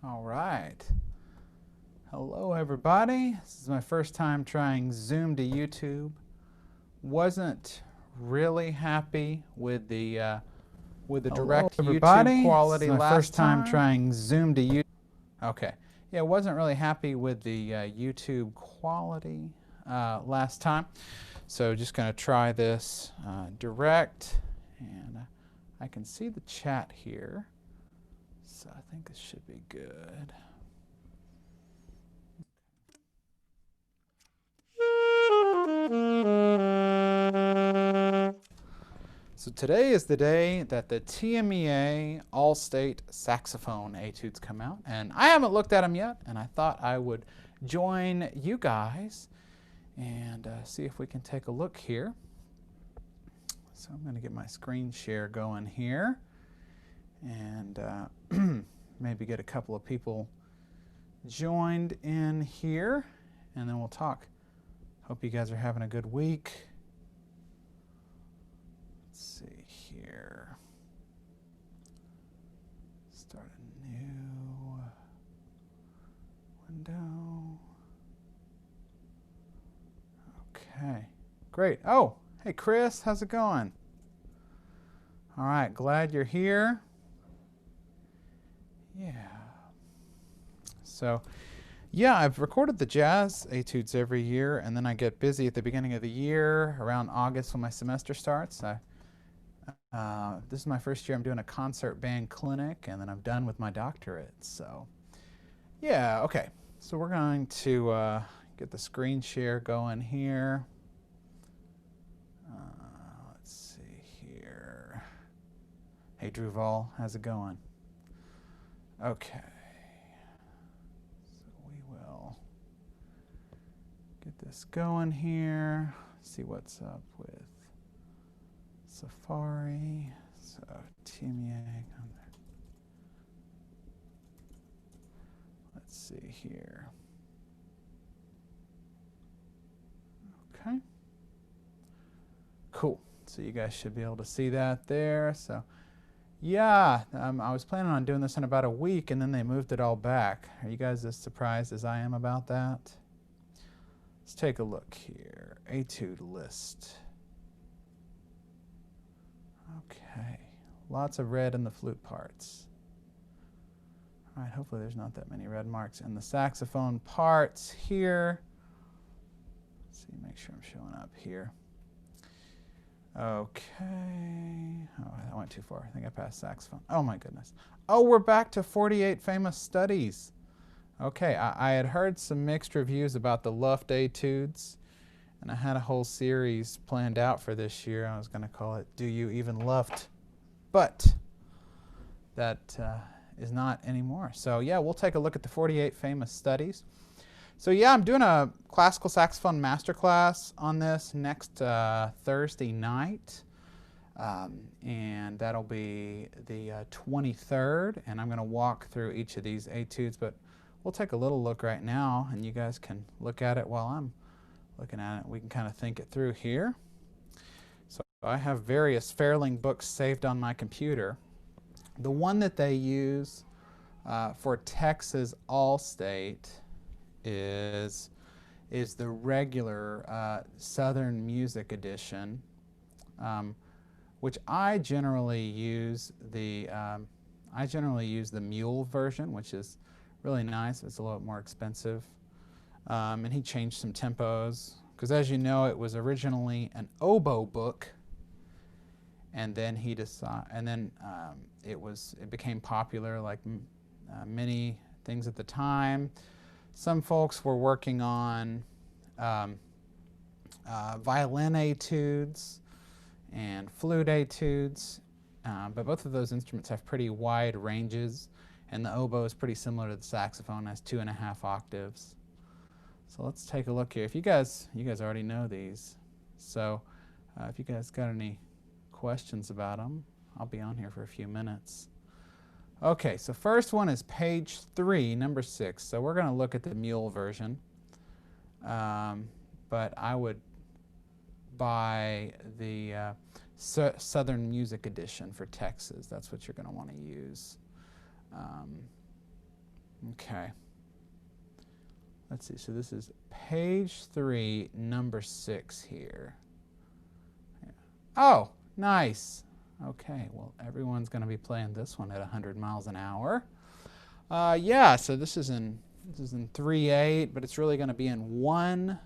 All right. Hello, everybody. This is my first time trying Zoom to YouTube. Wasn't really happy with the direct YouTube quality last time. This is my first time trying Zoom to YouTube. Okay. Yeah, wasn't really happy with the YouTube quality last time. So just going to try this direct. And I can see the chat here. So I think this should be good. So today is the day that the TMEA All-State Saxophone Etudes come out, and I haven't looked at them yet, and I thought I would join you guys and see if we can take a look here. So I'm going to get my screen share going here, and maybe get a couple of people joined in here, and then we'll talk. Hope you guys are having a good week. Let's see here. Start a new window. Okay, great. Oh, hey Chris, how's it going? All right, glad you're here. Yeah. So, yeah, I've recorded the jazz etudes every year, and then I get busy at the beginning of the year, around August when my semester starts. This is my first year I'm doing a concert band clinic, and then I'm done with my doctorate. So, yeah, okay. So we're going to get the screen share going here. Let's see here. Hey, Druval, how's it going? Okay. So we will get this going here. See what's up with Safari. So TMEA on there. Let's see here. Okay. Cool. So you guys should be able to see that there. So yeah, I was planning on doing this in about a week, and then they moved it all back. Are you guys as surprised as I am about that? Let's take a look here. Etude list. Okay, lots of red in the flute parts. All right, hopefully there's not that many red marks in the saxophone parts here. Let's see, make sure I'm showing up here. Okay. Oh, that went too far. I think I passed saxophone. Oh my goodness. Oh, we're back to 48 famous studies. Okay, I had heard some mixed reviews about the Luft Etudes, and I had a whole series planned out for this year. I was going to call it Do You Even Luft? But that is not anymore. So yeah, we'll take a look at the 48 famous studies. So yeah, I'm doing a classical saxophone masterclass on this next Thursday night. And that'll be the 23rd. And I'm going to walk through each of these etudes. But we'll take a little look right now, and you guys can look at it while I'm looking at it. We can kind of think it through here. So I have various Fairling books saved on my computer. The one that they use for Texas All-State is the regular Southern Music Edition, which I generally use the mule version, which is really nice. It's a little bit more expensive, and he changed some tempos because, as you know, it was originally an oboe book, and then it became popular like many things at the time. Some folks were working on violin etudes and flute etudes, but both of those instruments have pretty wide ranges, and the oboe is pretty similar to the saxophone, has 2.5 octaves. So let's take a look here. If you guys already know these, so if you guys got any questions about them, I'll be on here for a few minutes. Okay, so first one is page 3, number 6. So we're going to look at the mule version, but I would buy the Southern Music Edition for Texas. That's what you're going to want to use. Okay. Let's see, so this is page 3, number 6 here. Yeah. Oh, nice. Okay, well, everyone's going to be playing this one at 100 miles an hour. Yeah, so this is in 3/8, but it's really going to be in 1.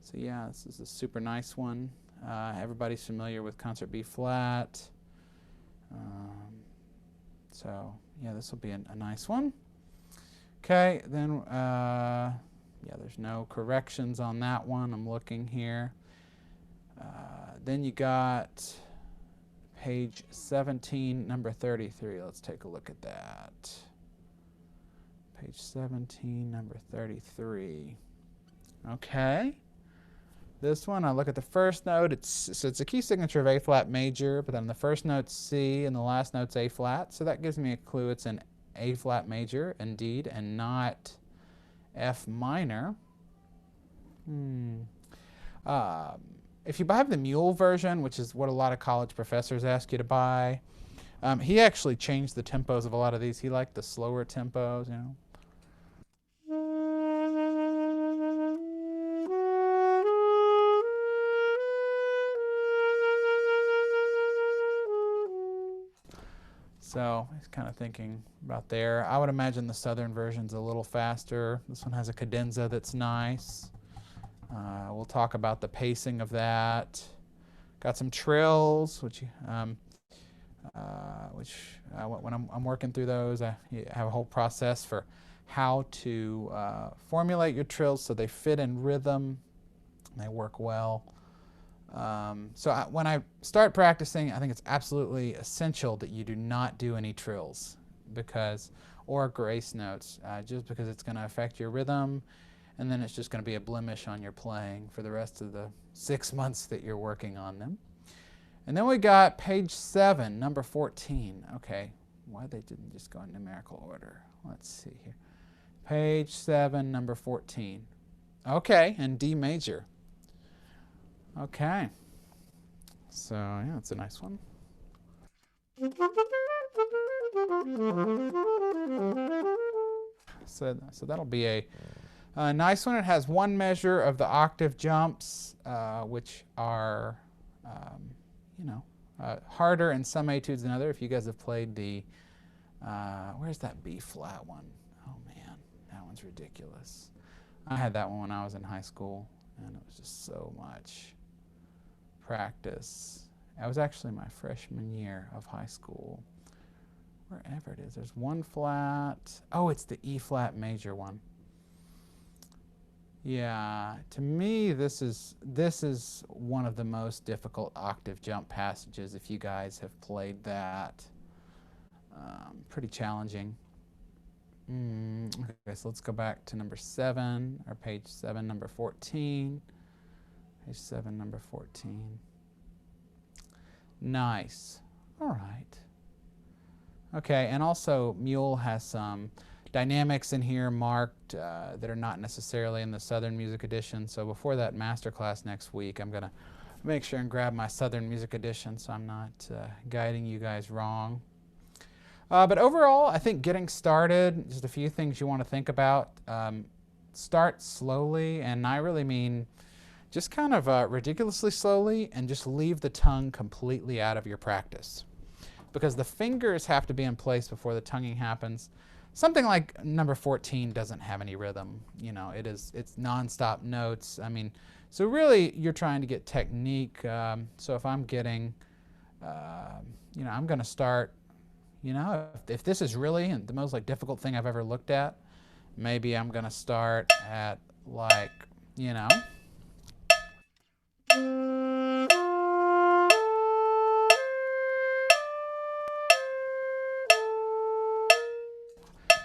So yeah, this is a super nice one. Everybody's familiar with concert B flat. So yeah, this will be a nice one. Okay, then yeah, there's no corrections on that one. I'm looking here. Then you got page 17, number 33. Let's take a look at that. Page 17, number 33. Okay. This one, I look at the first note. So it's a key signature of A flat major, but then the first note's C and the last note's A flat. So that gives me a clue it's an A flat major, indeed, and not F minor. If you have the Mule version, which is what a lot of college professors ask you to buy, he actually changed the tempos of a lot of these. He liked the slower tempos, you know. So he's kind of thinking about there. I would imagine the Southern version's a little faster. This one has a cadenza that's nice. We'll talk about the pacing of that. Got some trills, which when I'm working through those, I have a whole process for how to formulate your trills so they fit in rhythm and they work well. When I start practicing, I think it's absolutely essential that you do not do any trills or grace notes, just because it's going to affect your rhythm, and then it's just going to be a blemish on your playing for the rest of the 6 months that you're working on them. And then we got page 7, number 14. Okay, why they didn't just go in numerical order? Let's see here. Page 7, number 14. Okay, and D major. Okay, so yeah, it's a nice one. So that'll be a nice one. It has one measure of the octave jumps, which are, harder in some etudes than others. If you guys have played the, where's that B flat one? Oh man, that one's ridiculous. I had that one when I was in high school, and it was just so much practice. It was actually my freshman year of high school. Wherever it is, there's one flat. Oh, it's the E flat major one. Yeah, to me, this is one of the most difficult octave jump passages. If you guys have played that, pretty challenging. Okay, so let's go back to number 7, or page 7, number 14. Page 7, number 14. Nice. All right. Okay, and also Mule has some dynamics in here marked that are not necessarily in the Southern Music Edition. So before that masterclass next week, I'm going to make sure and grab my Southern Music Edition so I'm not guiding you guys wrong. But overall, I think getting started, just a few things you want to think about. Start slowly, and I really mean just kind of ridiculously slowly, and just leave the tongue completely out of your practice. Because the fingers have to be in place before the tonguing happens. Something like number 14 doesn't have any rhythm. You know, it's nonstop notes. I mean, so really you're trying to get technique. So if I'm getting, I'm going to start, if this is really the most difficult thing I've ever looked at, maybe I'm going to start at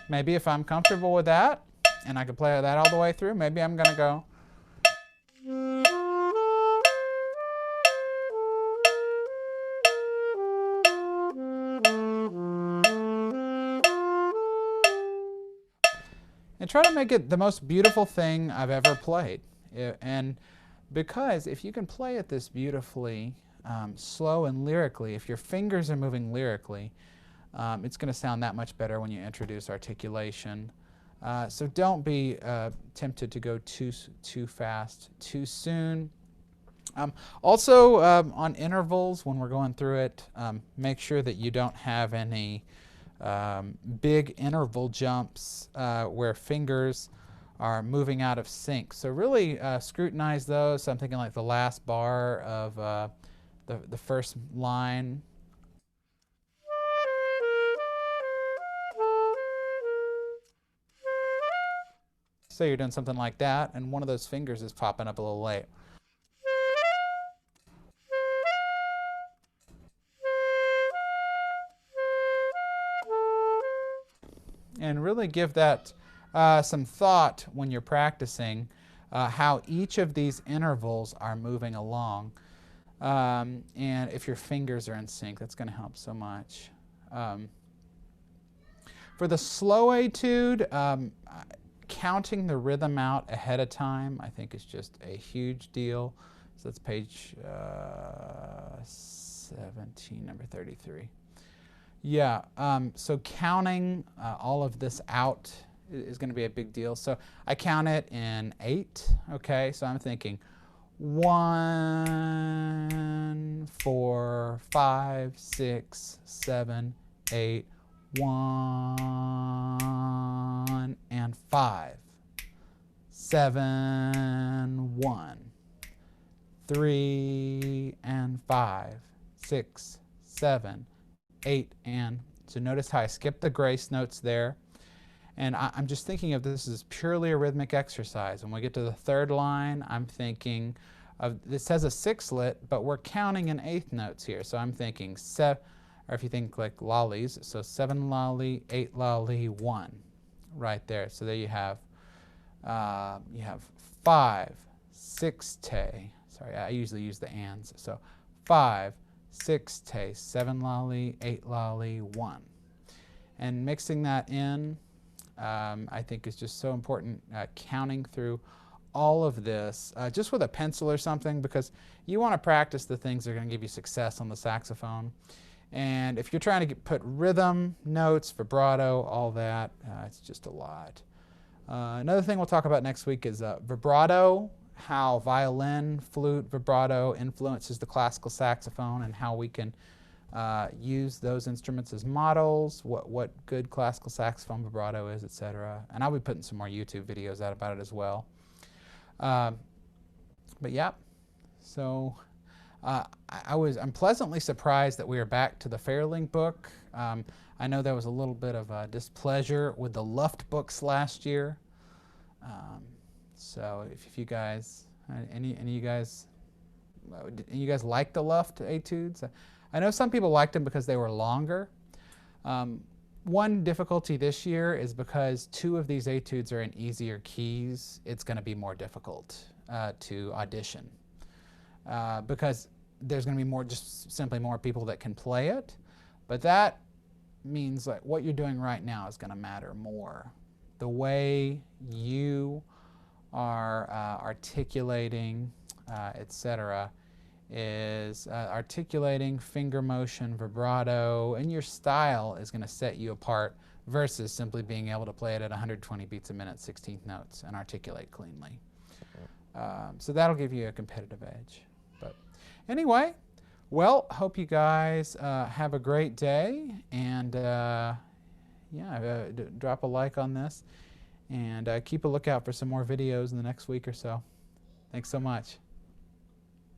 maybe if I'm comfortable with that, and I can play that all the way through, maybe I'm going to go. And try to make it the most beautiful thing I've ever played. And because if you can play it this beautifully, slow and lyrically, if your fingers are moving lyrically, it's going to sound that much better when you introduce articulation. So don't be tempted to go too fast, too soon. Also, on intervals, when we're going through it, make sure that you don't have any big interval jumps where fingers are moving out of sync. So really scrutinize those. So I'm thinking like the last bar of the first line. So you're doing something like that, and one of those fingers is popping up a little late. And really give that some thought when you're practicing how each of these intervals are moving along. And if your fingers are in sync, that's going to help so much. For the slow etude, counting the rhythm out ahead of time, I think is just a huge deal. So that's page 17, number 33. Yeah, so counting all of this out is going to be a big deal. So I count it in 8, okay? So I'm thinking 1, 4, 5, 6, 7, 8, 1, and 5, 7, 1, 3, and 5, 6, 7, 8, and so notice how I skipped the grace notes there. And I'm just thinking of this as purely a rhythmic exercise. When we get to the third line, I'm thinking of, this has a 6th, but we're counting in 8th notes here. So I'm thinking or if you think like lollies, so 7 lolly, 8 lolly, 1, right there. So there you have 5, 6 te. Sorry, I usually use the ands. So 5, 6 te, 7 lolly, 8 lolly, 1. And mixing that in, I think is just so important, counting through all of this, just with a pencil or something, because you want to practice the things that are going to give you success on the saxophone. And if you're trying to put rhythm, notes, vibrato, all that, it's just a lot. Another thing we'll talk about next week is vibrato, how violin, flute, vibrato influences the classical saxophone, and how we can use those instruments as models, what good classical saxophone vibrato is, etc. And I'll be putting some more YouTube videos out about it as well. But yeah, so I'm pleasantly surprised that we are back to the Fairlink book. I know there was a little bit of displeasure with the Luft books last year. So if you guys, any of you guys like the Luft Etudes? I know some people liked them because they were longer. One difficulty this year is because 2 of these etudes are in easier keys, it's going to be more difficult to audition. Because there's going to be just simply more people that can play it. But that means like what you're doing right now is going to matter more. The way you are articulating, etc., is articulating, finger motion, vibrato, and your style is going to set you apart versus simply being able to play it at 120 beats a minute, 16th notes, and articulate cleanly. So that'll give you a competitive edge. But anyway, well, hope you guys have a great day, and yeah, drop a like on this, and keep a lookout for some more videos in the next week or so. Thanks so much.